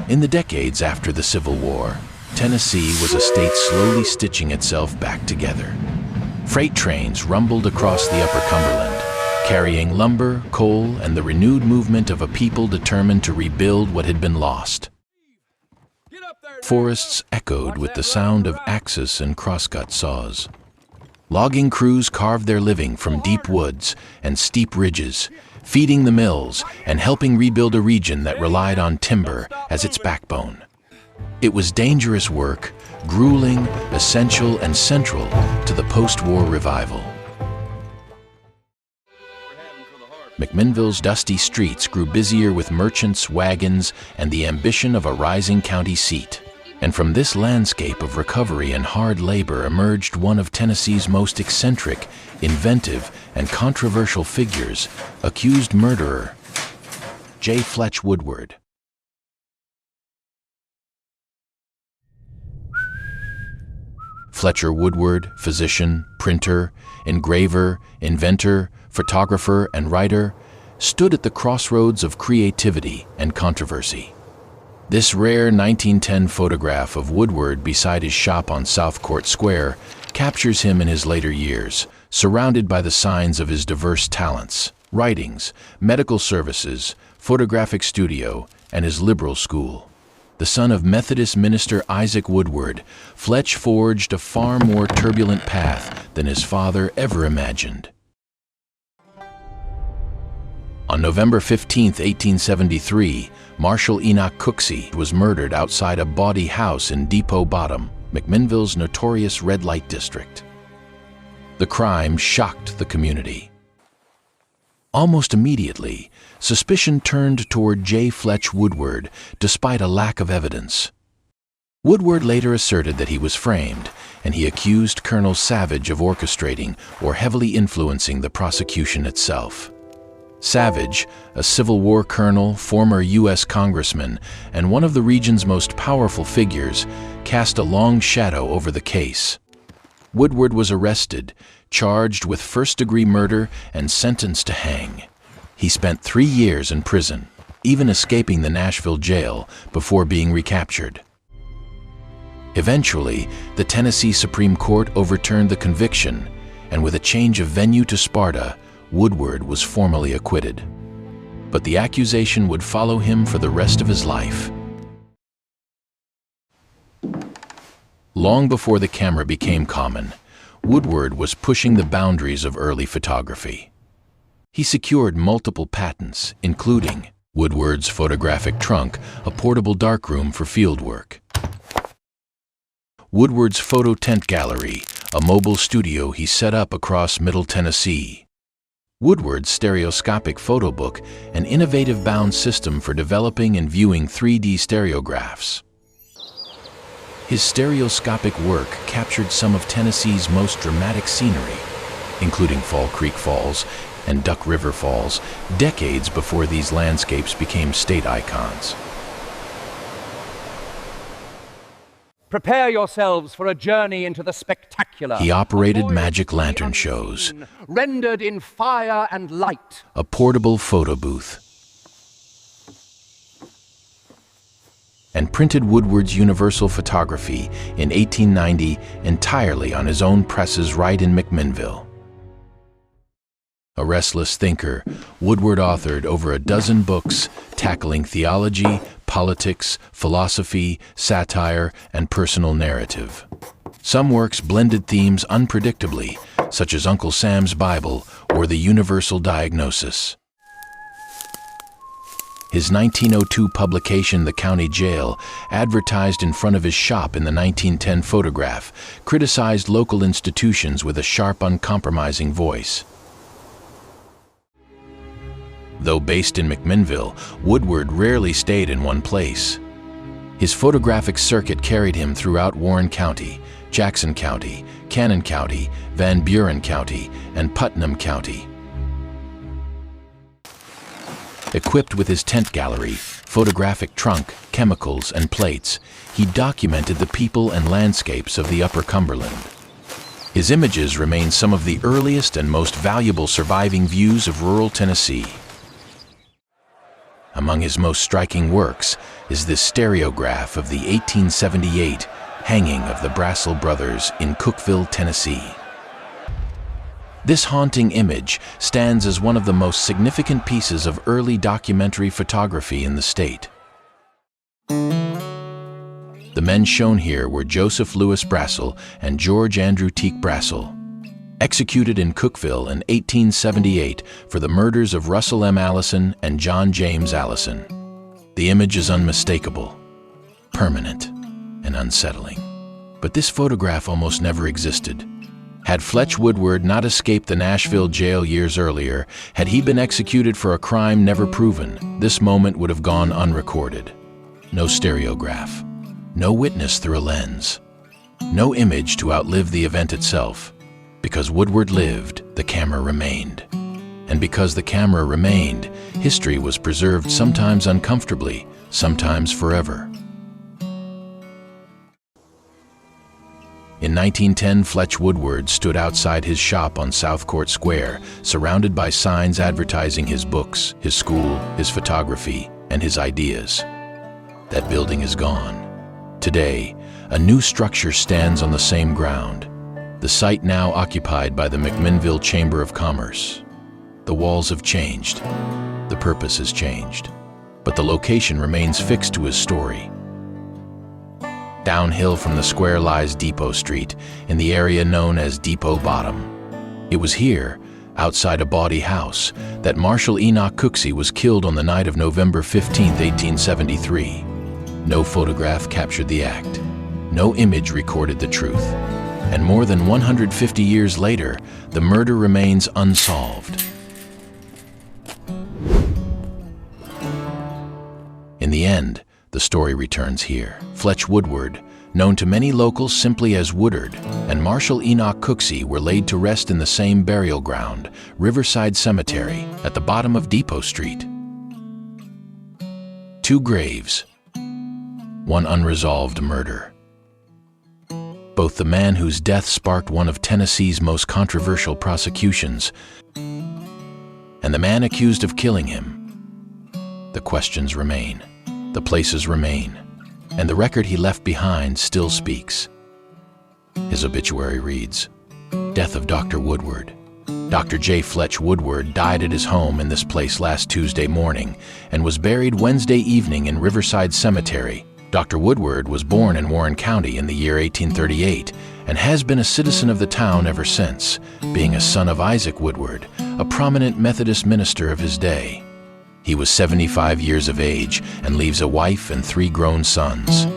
In the decades after the Civil War, Tennessee was a state slowly stitching itself back together. Freight trains rumbled across the Upper Cumberland, carrying lumber, coal, and the renewed movement of a people determined to rebuild what had been lost. Forests echoed with the sound of axes and crosscut saws. Logging crews carved their living from deep woods and steep ridges, feeding the mills and helping rebuild a region that relied on timber as its backbone. It was dangerous work, grueling, essential, and central to the post-war revival. McMinnville's dusty streets grew busier with merchants, wagons, and the ambition of a rising county seat. And from this landscape of recovery and hard labor emerged one of Tennessee's most eccentric, inventive, and controversial figures, accused murderer, J Fletch Woodward. Fletcher Woodward, physician, printer, engraver, inventor, photographer, and writer, stood at the crossroads of creativity and controversy. This rare 1910 photograph of Woodward beside his shop on South Court Square captures him in his later years, surrounded by the signs of his diverse talents, writings, medical services, photographic studio, and his liberal school. The son of Methodist minister Isaac Woodward, Fletch forged a far more turbulent path than his father ever imagined. On November 15, 1873, Marshal Enoch Cooksey was murdered outside a bawdy house in Depot Bottom, McMinnville's notorious red light district. The crime shocked the community. Almost immediately, suspicion turned toward J Fletch Woodward, despite a lack of evidence. Woodward later asserted that he was framed, and he accused Colonel Savage of orchestrating or heavily influencing the prosecution itself. Savage, a Civil War colonel, former U.S. congressman, and one of the region's most powerful figures, cast a long shadow over the case. Woodward was arrested, charged with first-degree murder, and sentenced to hang. He spent 3 years in prison, even escaping the Nashville jail before being recaptured. Eventually, the Tennessee Supreme Court overturned the conviction, and with a change of venue to Sparta, Woodward was formally acquitted. But the accusation would follow him for the rest of his life. Long before the camera became common, Woodward was pushing the boundaries of early photography. He secured multiple patents, including Woodward's photographic trunk, a portable darkroom for fieldwork; Woodward's photo tent gallery, a mobile studio he set up across Middle Tennessee; Woodward's stereoscopic photo book, an innovative bound system for developing and viewing 3D stereographs. His stereoscopic work captured some of Tennessee's most dramatic scenery, including Fall Creek Falls and Duck River Falls, decades before these landscapes became state icons. Prepare yourselves for a journey into the spectacular. He operated magic lantern shows, rendered in fire and light, a portable photo booth, and printed Woodward's universal photography in 1890 entirely on his own presses right in McMinnville. A restless thinker, Woodward authored over a dozen books tackling theology, politics, philosophy, satire, and personal narrative. Some works blended themes unpredictably, such as Uncle Sam's Bible or the Universal Diagnosis. His 1902 publication, The County Jail, advertised in front of his shop in the 1910 photograph, criticized local institutions with a sharp, uncompromising voice. Though based in McMinnville, Woodward rarely stayed in one place. His photographic circuit carried him throughout Warren County, Jackson County, Cannon County, Van Buren County, and Putnam County. Equipped with his tent gallery, photographic trunk, chemicals, and plates, he documented the people and landscapes of the Upper Cumberland. His images remain some of the earliest and most valuable surviving views of rural Tennessee. Among his most striking works is this stereograph of the 1878 hanging of the Brassell Brothers in Cookeville, Tennessee. This haunting image stands as one of the most significant pieces of early documentary photography in the state. The men shown here were Joseph Louis Brassell and George Andrew Teague Brassell, executed in Cookeville in 1878 for the murders of Russell M. Allison and John James Allison. The image is unmistakable, permanent, and unsettling. But this photograph almost never existed. Had Fletch Woodward not escaped the Nashville jail years earlier, had he been executed for a crime never proven, this moment would have gone unrecorded. No stereograph, no witness through a lens, no image to outlive the event itself. Because Woodward lived, the camera remained. And because the camera remained, history was preserved sometimes uncomfortably, sometimes forever. In 1910, Fletch Woodward stood outside his shop on South Court Square, surrounded by signs advertising his books, his school, his photography, and his ideas. That building is gone. Today, a new structure stands on the same ground. The site now occupied by the McMinnville Chamber of Commerce. The walls have changed. The purpose has changed. But the location remains fixed to his story. Downhill from the square lies Depot Street, in the area known as Depot Bottom. It was here, outside a bawdy house, that Marshal Enoch Cooksey was killed on the night of November 15, 1873. No photograph captured the act. No image recorded the truth. And more than 150 years later, the murder remains unsolved. In the end, the story returns here. Fletch Woodward, known to many locals simply as Woodard, and Marshal Enoch Cooksey were laid to rest in the same burial ground, Riverside Cemetery, at the bottom of Depot Street. Two graves, one unresolved murder. Both the man whose death sparked one of Tennessee's most controversial prosecutions and the man accused of killing him. The questions remain, the places remain, and the record he left behind still speaks. His obituary reads, "Death of Dr. Woodward. Dr. J Fletch Woodward died at his home in this place last Tuesday morning and was buried Wednesday evening in Riverside Cemetery. Dr. Woodward was born in Warren County in the year 1838 and has been a citizen of the town ever since, being a son of Isaac Woodward, a prominent Methodist minister of his day. He was 75 years of age and leaves a wife and 3 grown sons.